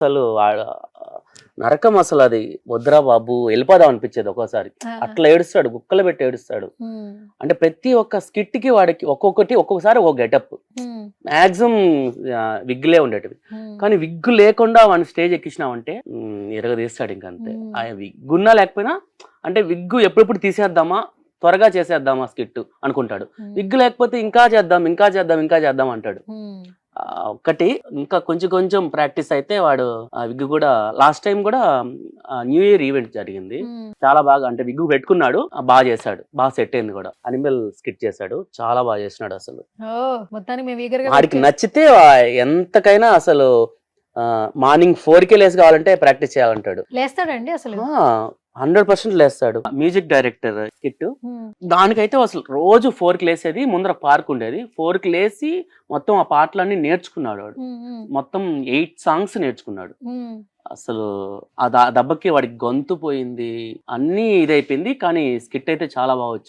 అసలు నరకం అసలు అది. వద్దురా బాబు వెళ్ళిపోదాం అనిపించేది ఒక్కోసారి. ఆ! అట్లా ఏడుస్తాడు, గుక్కలు పెట్టి ఏడుస్తాడు. హ్మ్. అంటే ప్రతి ఒక్క స్కిట్ కి వాడికి ఒక్కొక్కసారి ఒక గెటప్. హ్మ్. మాక్సిమం విగ్గులే ఉండేటివి. హ్మ్. కానీ విగ్గు లేకుండా వాడిని స్టేజ్ ఎక్కించినామంటే ఇరగదీస్తాడు ఇంకంతే. హ్మ్. ఆ విగ్గున్నా లేకపోయినా అంటే విగ్గు ఎప్పుడెప్పుడు తీసేద్దామా, త్వరగా చేసేద్దామా స్కిట్ అనుకుంటాడు. హ్మ్. విగ్గు లేకపోతే ఇంకా చేద్దాం, ఇంకా చేద్దాం, ఇంకా చేద్దాం అంటాడు. హ్మ్. ఒక్కటి ఇంకా కొంచెం ప్రాక్టీస్ అయితే వాడు ఆ విగ్గు కూడా లాస్ట్ టైం కూడా న్యూ ఇయర్ ఈవెంట్ జరిగింది. హ్మ్. చాలా బాగా అంటే విగ్గు పెట్టుకున్నాడు, బాగా చేశాడు, బాగా సెట్ అయింది కూడా. అనిమల్ స్కిట్ చేశాడు, చాలా బాగా చేసినాడు అసలు. ఓహ్! మొత్తానికి మేము ఈగర్‌గా వాడికి నచ్చితే ఎంతకైనా అసలు మార్నింగ్ 4కే లేసి కావాలంటే ప్రాక్టీస్ చేయాలంటాడు. లేస్తాడండి అసలు? 100% లేస్తాడు. Music director Kittu. హ్మ్. దానికైతే అసలు రోజు 4కి లేసేది. ముందర పార్క్ ఉండేది. 4కి లేసి మొత్తం ఆ పాటలన్నీ నేర్చుకున్నాడు వాడు. హ్మ్. హ్మ్. మొత్తం 8 సాంగ్స్ నేర్చుకున్నాడు. హ్మ్. అసలు ఆ దెబ్బకి వాడికి గొంతు పోయింది. అన్నీ ఇదైపోయింది. కానీ స్కిట్ అయితే చాలా బాగా వచ్చింది.